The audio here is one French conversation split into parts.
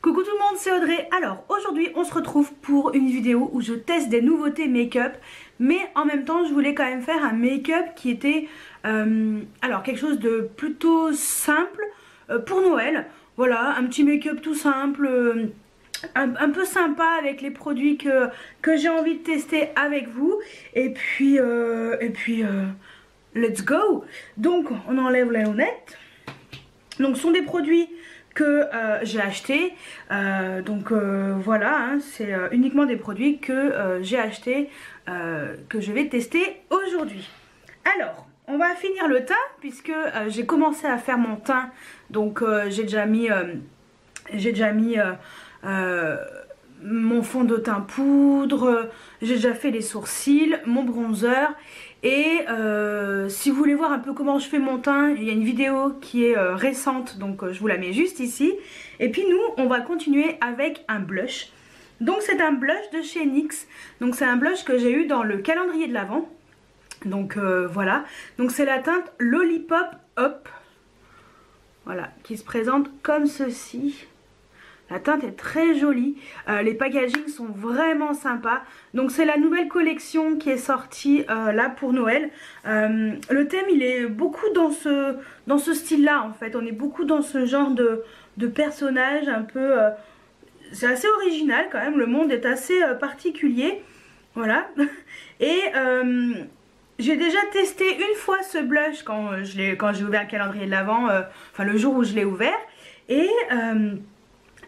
Coucou tout le monde, c'est Audrey. Alors aujourd'hui on se retrouve pour une vidéo où je teste des nouveautés make-up, mais en même temps je voulais quand même faire un make-up qui était alors quelque chose de plutôt simple pour Noël. Voilà, un petit make-up tout simple, un peu sympa avec les produits que j'ai envie de tester avec vous. Et puis let's go. Donc on enlève les lunettes. Donc ce sont des produits que j'ai acheté, voilà, hein, c'est uniquement des produits que j'ai acheté, que je vais tester aujourd'hui. Alors on va finir le teint puisque j'ai commencé à faire mon teint, donc j'ai déjà mis mon fond de teint poudre, j'ai déjà fait les sourcils, mon bronzer. Et si vous voulez voir un peu comment je fais mon teint, il y a une vidéo qui est récente, donc je vous la mets juste ici. Et puis nous, on va continuer avec un blush. Donc c'est un blush de chez NYX. Donc c'est un blush que j'ai eu dans le calendrier de l'Avent. Donc voilà. Donc c'est la teinte Lollipop Up. Voilà, qui se présente comme ceci. La teinte est très jolie, les packagings sont vraiment sympas. Donc c'est la nouvelle collection qui est sortie là pour Noël. Le thème il est beaucoup dans ce style là en fait. On est beaucoup dans ce genre de personnage un peu... c'est assez original quand même, le monde est assez particulier. Voilà. Et j'ai déjà testé une fois ce blush quand j'ai ouvert le calendrier de l'Avent, enfin le jour où je l'ai ouvert. Et...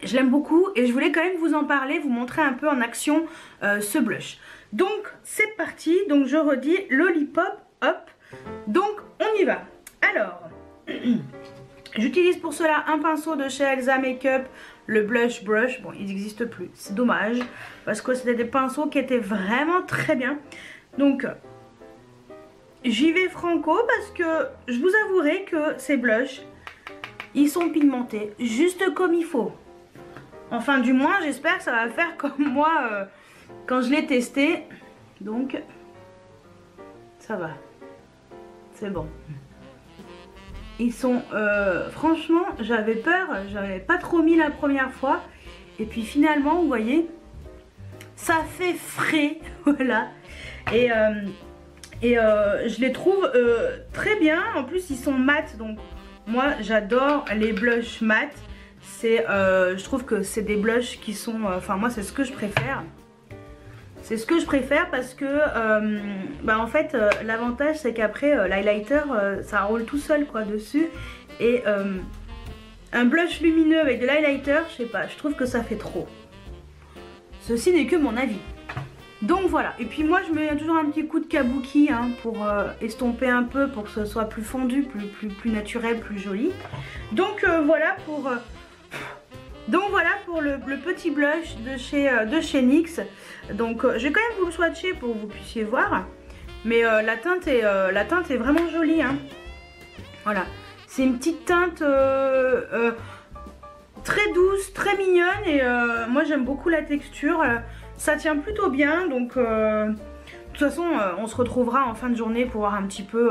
je l'aime beaucoup et je voulais quand même vous en parler, vous montrer un peu en action ce blush. Donc c'est parti, donc je redis Lollipop Up. Donc on y va. Alors, j'utilise pour cela un pinceau de chez Elsa Makeup, le Blush Brush. Bon, il n'existe plus, c'est dommage, parce que c'était des pinceaux qui étaient vraiment très bien. Donc, j'y vais franco parce que je vous avouerai que ces blushs, ils sont pigmentés juste comme il faut. Enfin du moins j'espère que ça va faire comme moi quand je l'ai testé. Donc ça va, c'est bon. Ils sont franchement j'avais peur, j'avais pas trop mis la première fois. Et puis finalement vous voyez, ça fait frais. Voilà. Et je les trouve très bien. En plus ils sont mat, donc moi j'adore les blushs mat. Je trouve que c'est des blushs qui sont, enfin moi c'est ce que je préfère. C'est ce que je préfère parce que en fait l'avantage c'est qu'après l'highlighter ça roule tout seul quoi dessus. Et un blush lumineux avec de l'highlighter, je sais pas, je trouve que ça fait trop. Ceci n'est que mon avis. Donc voilà, et puis moi je mets toujours un petit coup de kabuki hein, pour estomper un peu, pour que ce soit plus fondu, plus naturel, plus joli. Donc voilà pour... le petit blush de chez NYX. Donc je vais quand même vous le swatcher pour que vous puissiez voir. Mais la teinte est vraiment jolie hein. Voilà, c'est une petite teinte très douce, très mignonne. Et moi j'aime beaucoup la texture, ça tient plutôt bien. Donc de toute façon on se retrouvera en fin de journée pour voir un petit peu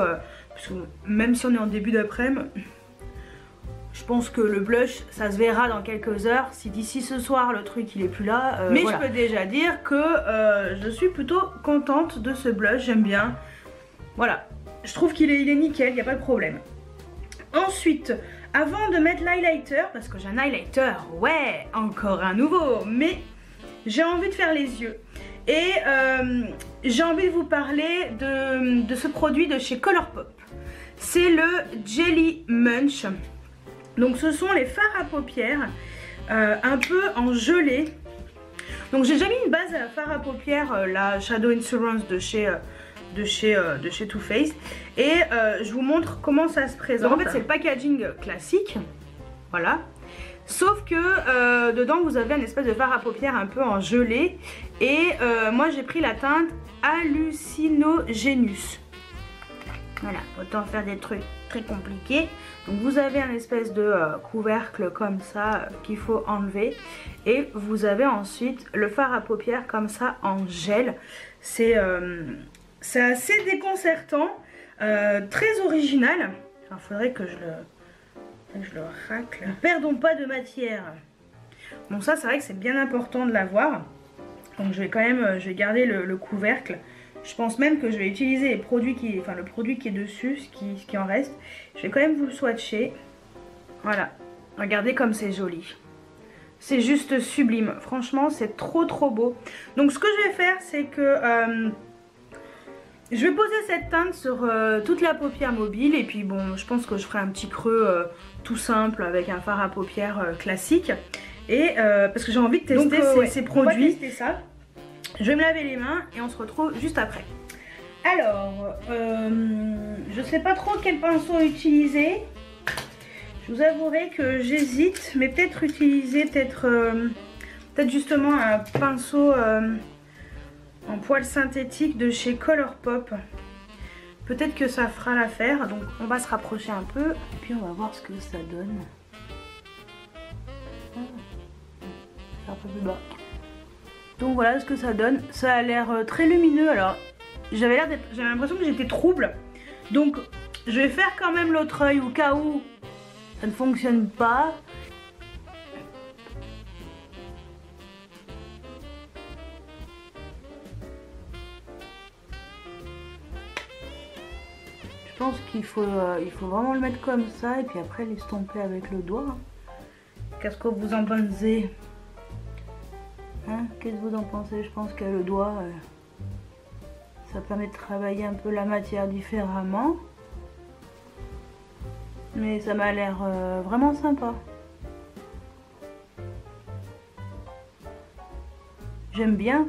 parce que même si on est en début d'après-midi, je pense que le blush ça se verra dans quelques heures. Si d'ici ce soir le truc il est plus là, mais voilà. Je peux déjà dire que je suis plutôt contente de ce blush, j'aime bien. Voilà, je trouve qu'il est nickel, il n'y a pas de problème. Ensuite, avant de mettre l'highlighter, parce que j'ai un highlighter, ouais, encore un nouveau, mais j'ai envie de faire les yeux. Et j'ai envie de vous parler de ce produit de chez Colourpop. C'est le Jelly Munch. Donc ce sont les fards à paupières un peu en gelée. Donc j'ai déjà mis une base à fard à paupières, la Shadow Insurance de chez Too Faced. Et je vous montre comment ça se présente. Donc, en fait c'est le packaging classique. Voilà. Sauf que dedans vous avez un espèce de fard à paupières un peu en gelée. Et moi j'ai pris la teinte Hallucinogenius. Voilà, autant faire des trucs très compliqués. Donc vous avez un espèce de couvercle comme ça qu'il faut enlever. Et vous avez ensuite le fard à paupières comme ça en gel. C'est assez déconcertant, très original. Il faudrait que je le racle. Ne perdons pas de matière. Bon ça c'est vrai que c'est bien important de l'avoir. Donc je vais quand même, je vais garder le couvercle. Je pense même que je vais utiliser les produits le produit qui est dessus, ce qui en reste. Je vais quand même vous le swatcher. Voilà, regardez comme c'est joli. C'est juste sublime, franchement c'est trop beau. Donc ce que je vais faire c'est que je vais poser cette teinte sur toute la paupière mobile. Et puis bon, je pense que je ferai un petit creux tout simple avec un fard à paupières classique. Et parce que j'ai envie de tester ces produits. On va tester ça. Je vais me laver les mains et on se retrouve juste après. Alors, je sais pas trop quel pinceau utiliser. Je vous avouerai que j'hésite, mais peut-être utiliser peut-être justement un pinceau en poil synthétique de chez Colourpop. Peut-être que ça fera l'affaire. Donc on va se rapprocher un peu et puis on va voir ce que ça donne. Un peu plus bas. Donc voilà ce que ça donne. Ça a l'air très lumineux. Alors j'avais l'impression que j'étais trouble. Donc je vais faire quand même l'autre œil au cas où ça ne fonctionne pas. Je pense qu'il faut vraiment le mettre comme ça et puis après l'estomper avec le doigt. Qu'est-ce que vous en pensez? Hein? Qu'est-ce que vous en pensez? Je pense que le doigt, ça permet de travailler un peu la matière différemment. Mais ça m'a l'air vraiment sympa. J'aime bien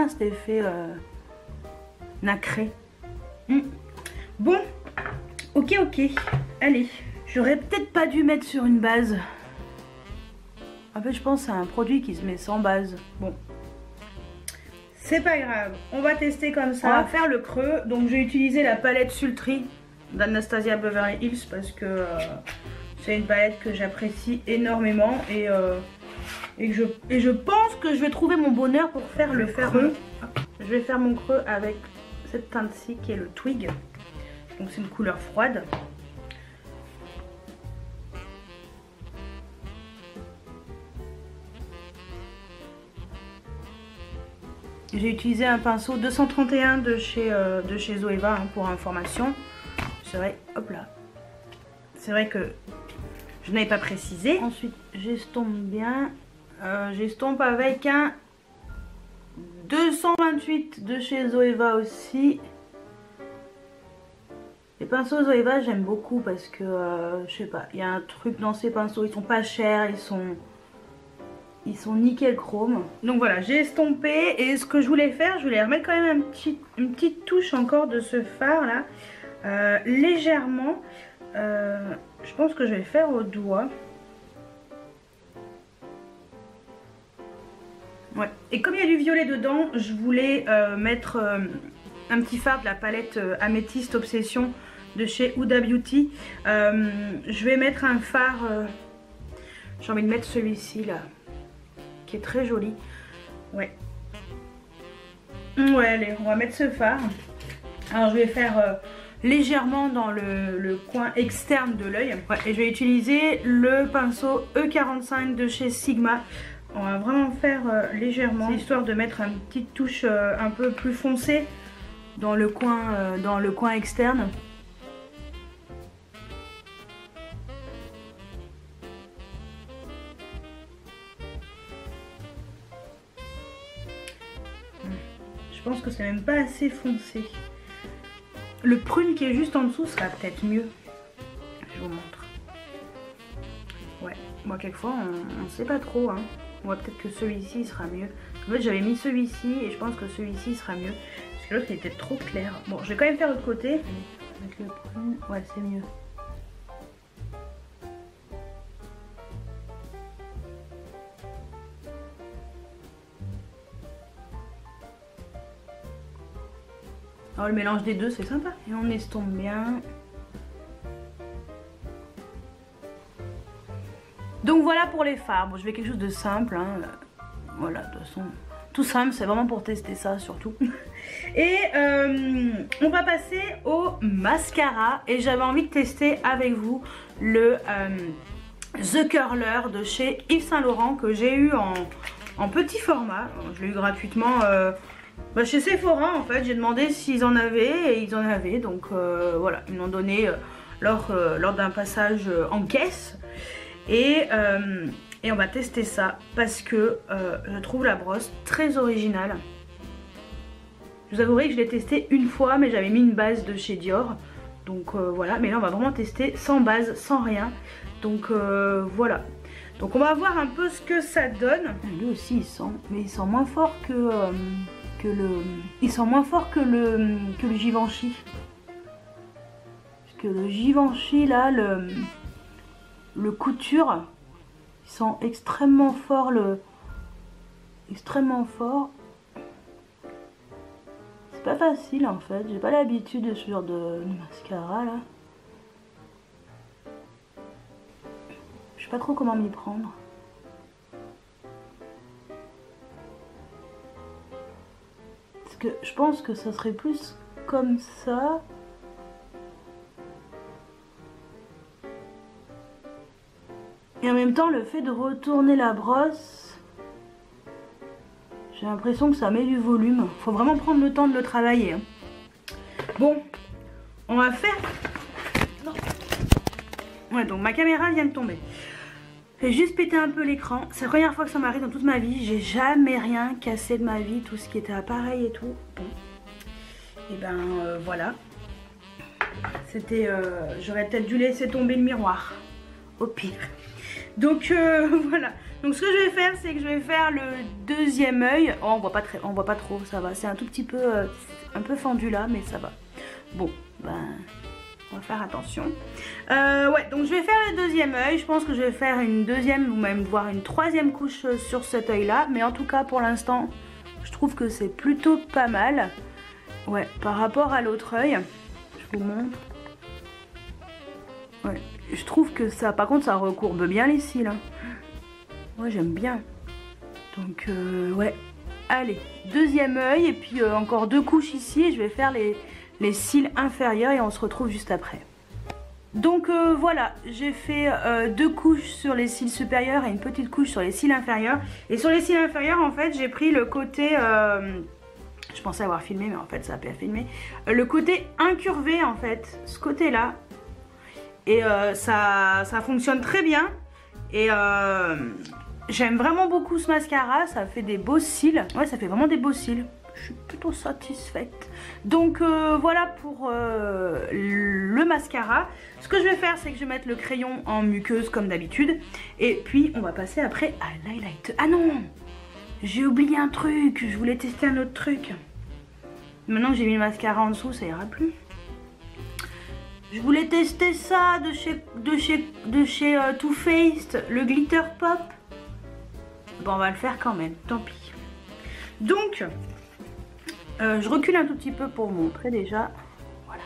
cet effet nacré. Bon, ok, allez. J'aurais peut-être pas dû mettre sur une base. En fait, je pense que c'est un produit qui se met sans base. Bon, c'est pas grave. On va tester comme ça. On va faire le creux. Donc, j'ai utilisé la palette Sultry d'Anastasia Beverly Hills parce que c'est une palette que j'apprécie énormément et je pense que je vais trouver mon bonheur pour faire le creux. Je vais faire mon creux avec cette teinte-ci qui est le Twig. Donc, c'est une couleur froide. J'ai utilisé un pinceau 231 de chez Zoeva hein, pour information. C'est vrai, hop là. C'est vrai que je n'avais pas précisé. Ensuite, j'estompe bien. J'estompe avec un 228 de chez Zoeva aussi. Les pinceaux Zoeva, j'aime beaucoup parce que, je sais pas, il y a un truc dans ces pinceaux. Ils sont pas chers, ils sont nickel chrome. Donc voilà, j'ai estompé et ce que je voulais faire, je voulais remettre quand même une petite touche encore de ce fard là. Légèrement. Je pense que je vais le faire au doigt. Ouais. Et comme il y a du violet dedans, je voulais mettre un petit fard de la palette Améthyste Obsession de chez Huda Beauty. Je vais mettre un fard, j'ai envie de mettre celui-ci là, qui est très joli. Ouais. Ouais, allez, on va mettre ce fard. Alors je vais faire légèrement dans le coin externe de l'œil. Ouais, et je vais utiliser le pinceau E45 de chez Sigma. On va vraiment faire légèrement, histoire de mettre une petite touche un peu plus foncée dans le coin externe. Je pense que c'est même pas assez foncé. Le prune qui est juste en dessous sera peut-être mieux. Je vous montre. Ouais, moi quelquefois on sait pas trop. Hein. Moi peut-être que celui-ci sera mieux. En fait j'avais mis celui-ci et je pense que celui-ci sera mieux. Parce que l'autre il était trop clair. Bon, je vais quand même faire l'autre côté. Avec le prune, ouais c'est mieux. Alors le mélange des deux c'est sympa. Et on estompe bien. Donc voilà pour les fards. Bon, je vais quelque chose de simple. Hein. Voilà, de toute façon, tout simple. C'est vraiment pour tester ça surtout. Et on va passer au mascara. Et j'avais envie de tester avec vous le The Curler de chez Yves Saint Laurent que j'ai eu en petit format. Je l'ai eu gratuitement chez Sephora en fait. J'ai demandé s'ils en avaient et ils en avaient. Donc voilà, ils m'ont donné lors d'un passage en caisse. Et on va tester ça parce que je trouve la brosse très originale. Je vous avouerai que je l'ai testé une fois mais j'avais mis une base de chez Dior. Donc voilà, mais là on va vraiment tester sans base, sans rien. Donc voilà. Donc on va voir un peu ce que ça donne. Lui aussi il sent, mais il sent moins fort que le Givenchy. Parce que le Givenchy là, le couture, il sent extrêmement fort extrêmement fort. C'est pas facile en fait, j'ai pas l'habitude de ce genre de mascara là. Je sais pas trop comment m'y prendre. Parce que je pense que ça serait plus comme ça. Et en même temps, le fait de retourner la brosse, j'ai l'impression que ça met du volume. Faut vraiment prendre le temps de le travailler. Bon, on va faire... Non. Ouais, donc ma caméra vient de tomber. J'ai juste pété un peu l'écran. C'est la première fois que ça m'arrive dans toute ma vie. J'ai jamais rien cassé de ma vie. Tout ce qui était appareil et tout. Bon. Et ben voilà. C'était... J'aurais peut-être dû laisser tomber le miroir. Au pire. Donc voilà. Donc ce que je vais faire, c'est que je vais faire le deuxième œil. Oh, on voit pas trop, ça va. C'est un tout petit peu un peu fendu là, mais ça va. Bon, ben on va faire attention. Ouais, donc je vais faire le deuxième œil. Je pense que je vais faire une deuxième ou même voire une troisième couche sur cet œil là. Mais en tout cas pour l'instant, je trouve que c'est plutôt pas mal. Ouais, par rapport à l'autre œil. Je vous montre. Ouais, je trouve que ça, par contre, ça recourbe bien les cils. Hein. Moi, j'aime bien. Donc, ouais. Allez, deuxième œil et puis encore deux couches ici. Et je vais faire les cils inférieurs et on se retrouve juste après. Donc, voilà. J'ai fait deux couches sur les cils supérieurs et une petite couche sur les cils inférieurs. Et sur les cils inférieurs, en fait, j'ai pris le côté... je pensais avoir filmé, mais en fait, ça n'a pas filmé. Le côté incurvé, en fait. Ce côté-là. Et ça fonctionne très bien. Et j'aime vraiment beaucoup ce mascara. Ça fait des beaux cils. Ouais, ça fait vraiment des beaux cils. Je suis plutôt satisfaite. Donc voilà pour le mascara. Ce que je vais faire, c'est que je vais mettre le crayon en muqueuse comme d'habitude. Et puis on va passer après à l'highlighter. Ah non, j'ai oublié un truc. Je voulais tester un autre truc. Maintenant que j'ai mis le mascara en dessous, ça ira plus. Je voulais tester ça de chez Too Faced, le Glitter Pop. Bon, on va le faire quand même, tant pis. Donc, je recule un tout petit peu pour vous montrer déjà. Voilà.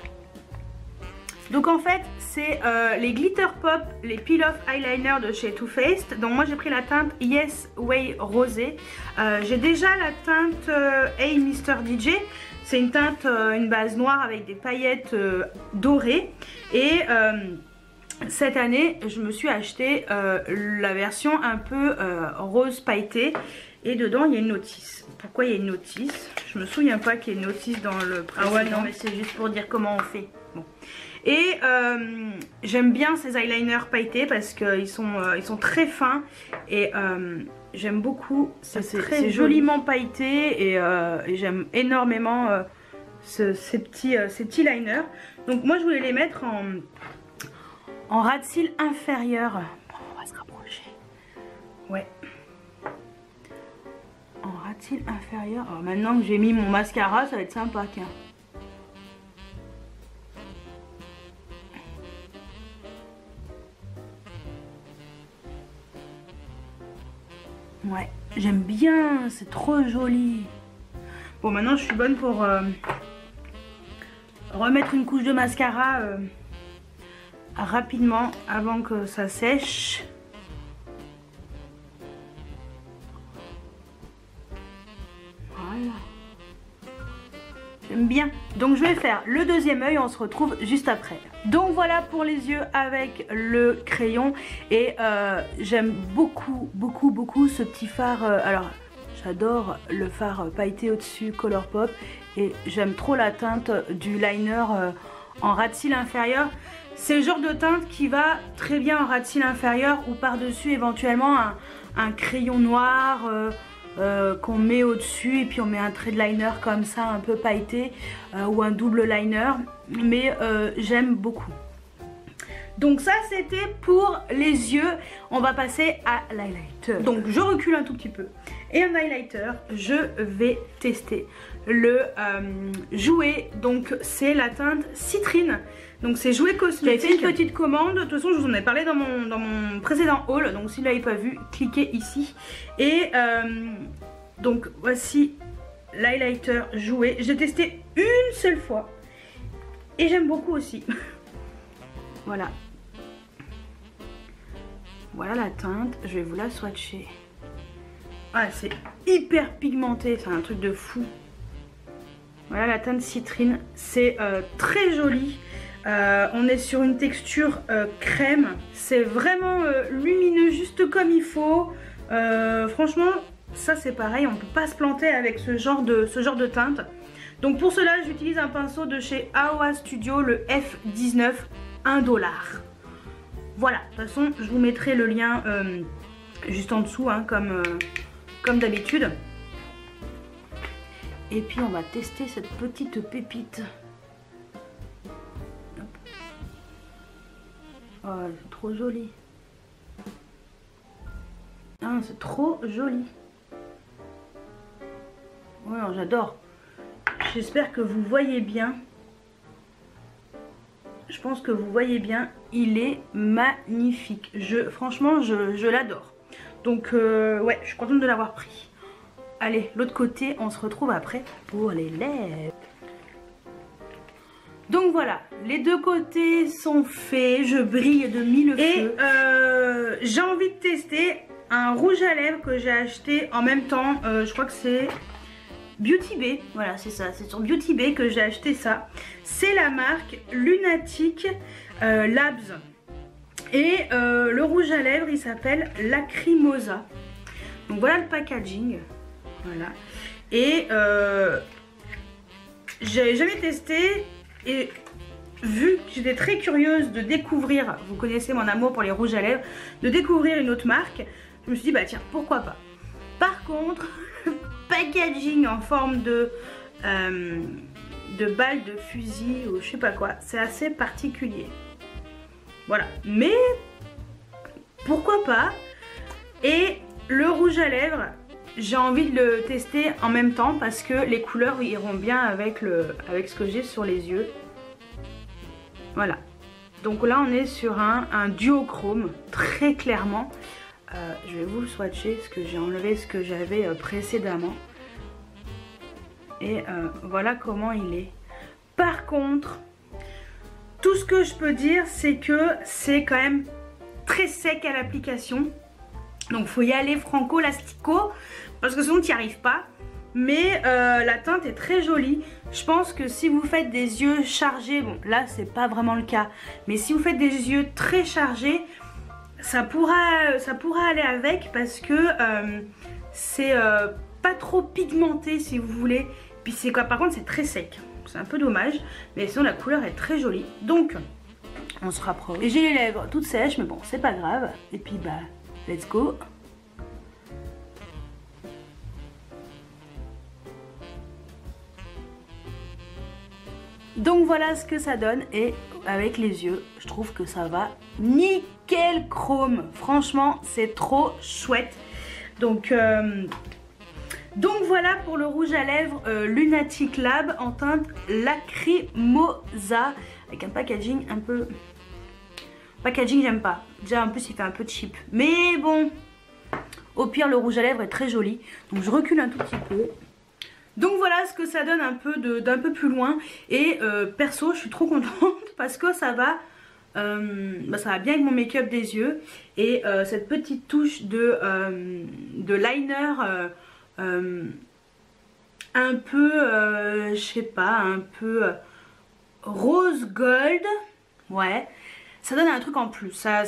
Donc en fait, c'est les Glitter Pop, les Peel Off Eyeliner de chez Too Faced. Donc moi j'ai pris la teinte Yes Way Rosé. J'ai déjà la teinte Hey Mr. DJ. C'est une teinte, une base noire avec des paillettes dorées. Et cette année, je me suis acheté la version un peu rose pailletée. Et dedans, il y a une notice. Pourquoi il y a une notice? Je me souviens pas qu'il y ait une notice dans le précédent. Ah ouais, non, mais c'est juste pour dire comment on fait. Bon. Et j'aime bien ces eyeliners pailletés parce qu'ils sont très fins. Et j'aime beaucoup, c'est joliment pailleté et j'aime énormément ces petits liners. Donc moi je voulais les mettre en ras de cils inférieur. Bon, on va se rapprocher. Ouais. En ras de cils inférieur. Alors maintenant que j'ai mis mon mascara, ça va être sympa, tiens. Ouais, j'aime bien, c'est trop joli. Bon, maintenant je suis bonne pour remettre une couche de mascara rapidement avant que ça sèche. Voilà. bien. Donc je vais faire le deuxième œil, on se retrouve juste après. Donc voilà pour les yeux avec le crayon. Et j'aime beaucoup ce petit fard. Alors j'adore le fard pailleté au-dessus Colourpop. Et j'aime trop la teinte du liner en ras de cils inférieur. C'est le genre de teinte qui va très bien en ras de cils inférieur ou par-dessus éventuellement un crayon noir qu'on met au-dessus et puis on met un trait de liner comme ça un peu pailleté ou un double liner. Mais j'aime beaucoup. Donc ça c'était pour les yeux. On va passer à l'highlighter. Donc je recule un tout petit peu. Et un highlighter, je vais tester le Jouer. Donc c'est la teinte Citrine. Donc c'est Jouer Cosmétique. J'ai fait une petite commande. De toute façon je vous en ai parlé dans mon précédent haul. Donc si vous ne l'avez pas vu, cliquez ici. Et donc voici l'highlighter Jouer. J'ai testé une seule fois. Et j'aime beaucoup aussi. Voilà. Voilà la teinte. Je vais vous la swatcher. Ah, c'est hyper pigmenté. C'est un truc de fou. Voilà la teinte Citrine. C'est très joli. On est sur une texture crème. C'est vraiment lumineux, juste comme il faut. Franchement, ça c'est pareil. On ne peut pas se planter avec ce genre de teinte. Donc pour cela, j'utilise un pinceau de chez Aowa Studio, le F19, $1. Voilà, de toute façon, je vous mettrai le lien juste en dessous, hein, comme d'habitude. Et puis on va tester cette petite pépite. Oh, c'est trop joli. Ah, c'est trop joli. Ouais, j'adore. J'espère que vous voyez bien. Je pense que vous voyez bien. Il est magnifique. Franchement, je l'adore. Donc, ouais, je suis contente de l'avoir pris. Allez, l'autre côté, on se retrouve après pour les lèvres. Donc voilà, les deux côtés sont faits. Je brille de mille feux. Et j'ai envie de tester un rouge à lèvres que j'ai acheté en même temps. Je crois que c'est Beauty Bay, voilà c'est ça, c'est sur Beauty Bay que j'ai acheté ça. C'est la marque Lunatic Labs. Et le rouge à lèvres il s'appelle Lacrimosa. Donc voilà le packaging. Voilà. Et j'ai jamais testé. Et vu que j'étais très curieuse de découvrir, vous connaissez mon amour pour les rouges à lèvres, de découvrir une autre marque, je me suis dit bah tiens pourquoi pas. Par contre packaging en forme de balle de fusil ou je sais pas quoi, c'est assez particulier. Voilà, mais pourquoi pas. Et le rouge à lèvres, j'ai envie de le tester en même temps parce que les couleurs iront bien avec ce que j'ai sur les yeux. Voilà, donc là on est sur un duochrome très clairement. Je vais vous le swatcher parce que j'ai enlevé ce que j'avais précédemment. Et voilà comment il est. Par contre, tout ce que je peux dire, c'est que c'est quand même très sec à l'application. Donc il faut y aller franco lastico parce que sinon tu n'y arrives pas. Mais la teinte est très jolie. Je pense que si vous faites des yeux chargés, bon là c'est pas vraiment le cas, mais si vous faites des yeux très chargés, ça pourra aller avec parce que c'est pas trop pigmenté si vous voulez. Puis c'est quoi, par contre c'est très sec. C'est un peu dommage, mais sinon la couleur est très jolie. Donc on se rapproche. Et j'ai les lèvres toutes sèches, mais bon c'est pas grave. Et puis bah let's go. Donc voilà ce que ça donne et avec les yeux, je trouve que ça va nickel chrome. Franchement, c'est trop chouette. Donc voilà pour le rouge à lèvres Lunatic Lab en teinte Lacrimosa avec un packaging un peu... Packaging j'aime pas. Déjà en plus il fait un peu cheap. Mais bon, au pire le rouge à lèvres est très joli. Donc je recule un tout petit peu. Donc voilà ce que ça donne un peu d'un peu plus loin. Et perso je suis trop contente parce que ça va bien avec mon make-up des yeux. Et cette petite touche de liner un peu, je sais pas, un peu rose gold. Ouais, ça donne un truc en plus. Ça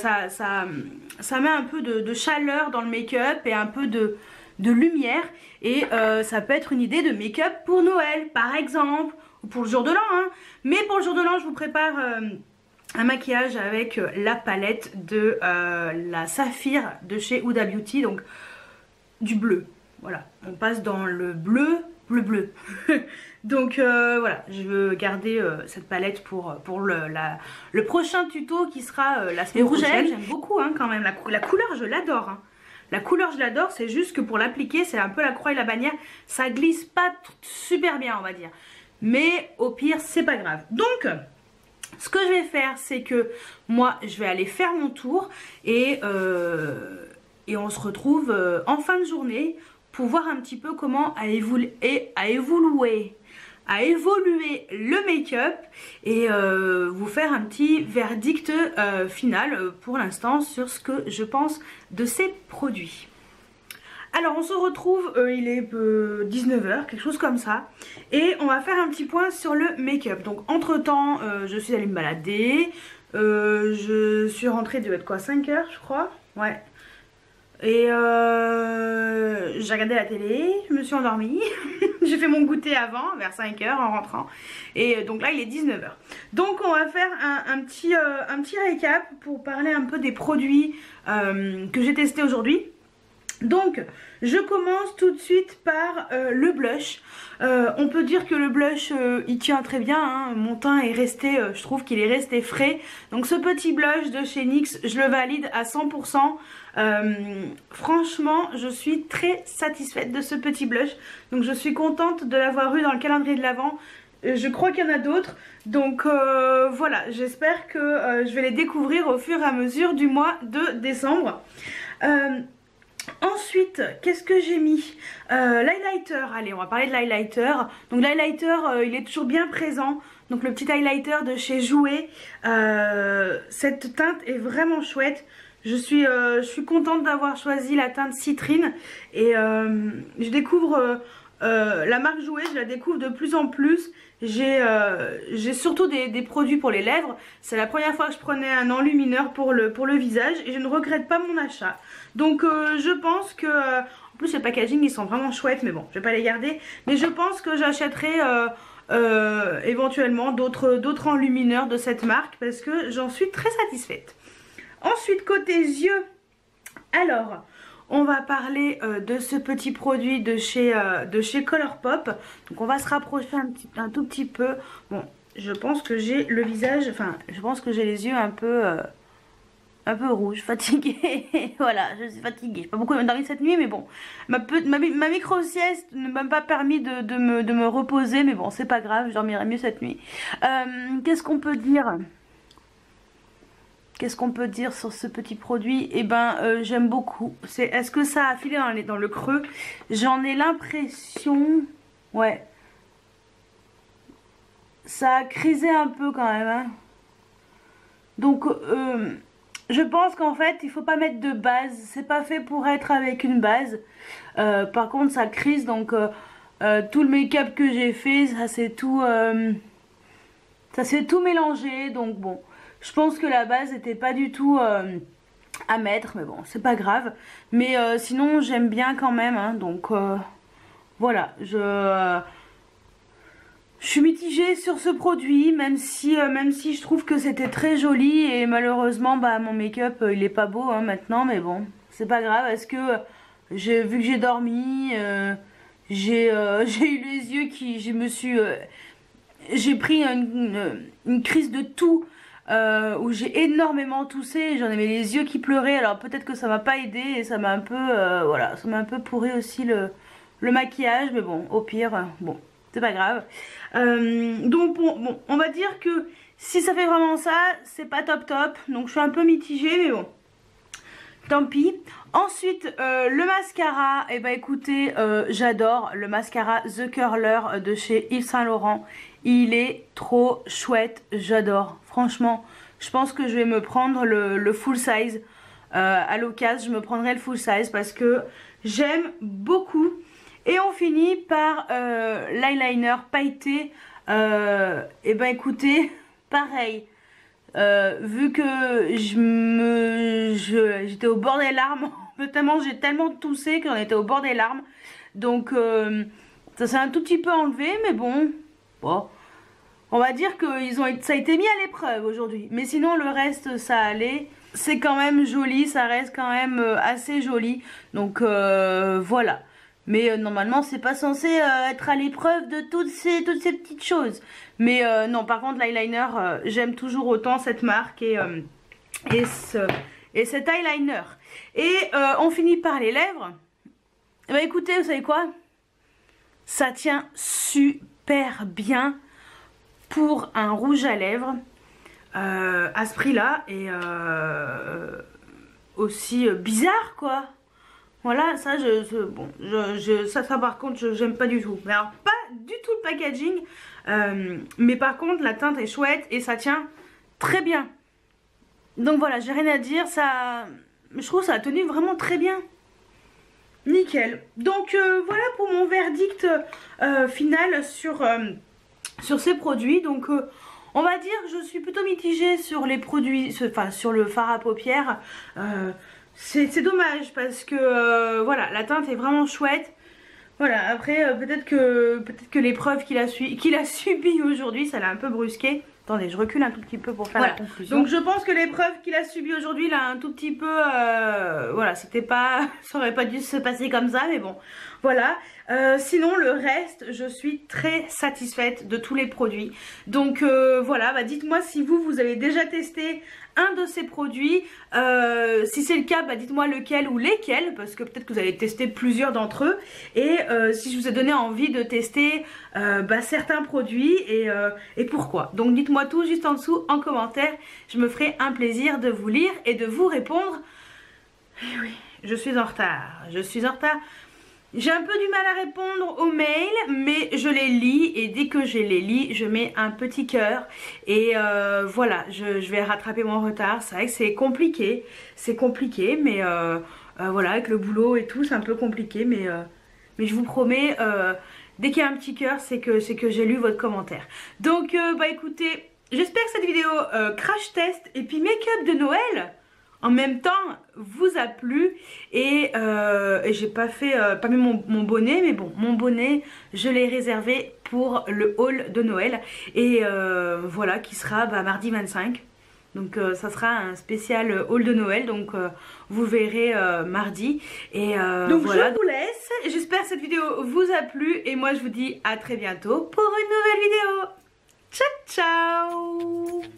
met un peu de chaleur dans le make-up et un peu de lumière. Et ça peut être une idée de make-up pour Noël, par exemple, ou pour le jour de l'an. Hein. Mais pour le jour de l'an, je vous prépare un maquillage avec la palette de la Saphir de chez Huda Beauty. Donc, du bleu. Voilà, on passe dans le bleu. Donc voilà, je veux garder cette palette pour le prochain tuto qui sera la semaine prochaine. J'aime beaucoup hein, quand même, la couleur je l'adore. Hein. La couleur je l'adore, c'est juste que pour l'appliquer c'est un peu la croix et la bannière, ça glisse pas super bien on va dire. Mais au pire c'est pas grave. Donc ce que je vais faire c'est que moi je vais aller faire mon tour et on se retrouve en fin de journée pour voir un petit peu comment a évolué le make-up et vous faire un petit verdict final pour l'instant sur ce que je pense de ces produits. Alors on se retrouve, il est 19 h, quelque chose comme ça. Et on va faire un petit point sur le make-up. Donc entre temps, je suis allée me balader. Je suis rentrée, il devait être quoi, 5 h je crois. Ouais. Et j'ai regardé la télé, je me suis endormie. J'ai fait mon goûter avant, vers 5 h en rentrant. Et donc là il est 19 h. Donc on va faire un petit récap pour parler un peu des produits que j'ai testés aujourd'hui. Donc je commence tout de suite par le blush. On peut dire que le blush il tient très bien hein. Mon teint est resté, je trouve qu'il est resté frais. Donc ce petit blush de chez NYX je le valide à 100%. Franchement je suis très satisfaite de ce petit blush. Donc je suis contente de l'avoir eu dans le calendrier de l'Avent. Je crois qu'il y en a d'autres. Donc voilà, j'espère que je vais les découvrir au fur et à mesure du mois de décembre. Ensuite, qu'est-ce que j'ai mis? L'highlighter, allez on va parler de l'highlighter. Donc l'highlighter il est toujours bien présent. Donc le petit highlighter de chez Jouer. Cette teinte est vraiment chouette. Je suis contente d'avoir choisi la teinte citrine. Et je découvre la marque Jouer, je la découvre de plus en plus. J'ai surtout des produits pour les lèvres. C'est la première fois que je prenais un enlumineur pour le visage et je ne regrette pas mon achat. Donc je pense que en plus les packaging ils sont vraiment chouettes, mais bon je vais pas les garder. Mais je pense que j'achèterai éventuellement d'autres enlumineurs de cette marque parce que j'en suis très satisfaite. Ensuite côté yeux, alors on va parler de ce petit produit de chez Colourpop. Donc on va se rapprocher un tout petit peu. Bon, je pense que j'ai le visage, enfin je pense que j'ai les yeux un peu rouges, fatiguée. Voilà, je suis fatiguée. J'ai pas beaucoup dormi cette nuit, mais bon. Ma micro-sieste ne m'a pas permis de me reposer, mais bon, c'est pas grave, je dormirai mieux cette nuit. Qu'est-ce qu'on peut dire ? Qu'est-ce qu'on peut dire sur ce petit produit? Eh ben, j'aime beaucoup. Est-ce que ça a filé dans le creux? J'en ai l'impression... Ouais. Ça a crisé un peu quand même. Hein. Donc, je pense qu'en fait, il faut pas mettre de base. C'est pas fait pour être avec une base. Par contre, ça crise. Donc, tout le make-up que j'ai fait, ça s'est tout mélangé. Donc, bon... Je pense que la base n'était pas du tout à mettre, mais bon, c'est pas grave. Mais sinon, j'aime bien quand même, hein, donc voilà. Je suis mitigée sur ce produit, même si je trouve que c'était très joli. Et malheureusement, bah, mon make-up, il est pas beau hein, maintenant, mais bon, c'est pas grave. Est-ce que, vu que j'ai dormi, j'ai eu les yeux qui... j'ai pris une crise de toux. Où j'ai énormément toussé, j'en avais les yeux qui pleuraient, alors peut-être que ça m'a pas aidé et ça m'a un peu voilà, ça m'a un peu pourri aussi le maquillage, mais bon, au pire, bon, c'est pas grave. Donc bon, on va dire que si ça fait vraiment ça, c'est pas top, donc je suis un peu mitigée, mais bon, tant pis. Ensuite, le mascara, et bah écoutez, j'adore le mascara The Curler de chez Yves Saint Laurent. Il est trop chouette, j'adore. Franchement, je pense que je vais me prendre le full size. À l'occasion, je me prendrai le full size parce que j'aime beaucoup. Et on finit par l'eyeliner pailleté. Et ben écoutez, pareil. Vu que j'étais au bord des larmes, tellement j'ai tellement toussé qu'on était au bord des larmes. Donc ça s'est un tout petit peu enlevé, mais bon, on va dire que ça a été mis à l'épreuve aujourd'hui. Mais sinon le reste ça allait. C'est quand même joli, ça reste quand même assez joli. Donc voilà. Mais normalement c'est pas censé être à l'épreuve de toutes ces petites choses. Mais non, par contre l'eyeliner, j'aime toujours autant cette marque et cet eyeliner. Et on finit par les lèvres. Bah écoutez, vous savez quoi? Ça tient super bien pour un rouge à lèvres à ce prix là et aussi bizarre quoi. Voilà, ça ça par contre j'aime pas du tout. Mais alors pas du tout le packaging, mais par contre la teinte est chouette et ça tient très bien. Donc voilà, j'ai rien à dire, ça, je trouve ça a tenu vraiment très bien. Nickel. Donc voilà pour mon verdict final sur ces produits. Donc on va dire que je suis plutôt mitigée sur les produits, enfin sur le fard à paupières. C'est dommage parce que voilà, la teinte est vraiment chouette. Voilà, après peut-être que l'épreuve qu'il a subie aujourd'hui, ça l'a un peu brusqué. Attendez, je recule un tout petit peu pour faire la conclusion. Donc je pense que l'épreuve qu'il a subie aujourd'hui, l'a un tout petit peu, voilà, c'était pas, ça aurait pas dû se passer comme ça, mais bon, voilà. Sinon le reste, je suis très satisfaite de tous les produits. Donc voilà, bah dites-moi si vous avez déjà testé un de ces produits. Si c'est le cas, bah dites-moi lequel ou lesquels, parce que peut-être que vous avez testé plusieurs d'entre eux. Et si je vous ai donné envie de tester certains produits et pourquoi. Donc dites-moi tout juste en dessous en commentaire. Je me ferai un plaisir de vous lire et de vous répondre. Et oui, je suis en retard. Je suis en retard. J'ai un peu du mal à répondre aux mails, mais je les lis et dès que je les lis, je mets un petit cœur et voilà, je vais rattraper mon retard. C'est vrai que c'est compliqué, mais voilà, avec le boulot et tout, c'est un peu compliqué, mais je vous promets, dès qu'il y a un petit cœur, c'est que j'ai lu votre commentaire. Donc bah écoutez, j'espère que cette vidéo crash test et puis make-up de Noël en même temps vous a plu et j'ai pas mis mon bonnet, mais bon, mon bonnet je l'ai réservé pour le haul de Noël et voilà, qui sera mardi 25. Donc ça sera un spécial haul de Noël, donc vous verrez mardi. Et donc voilà, je vous laisse, j'espère que cette vidéo vous a plu et moi je vous dis à très bientôt pour une nouvelle vidéo. Ciao ciao.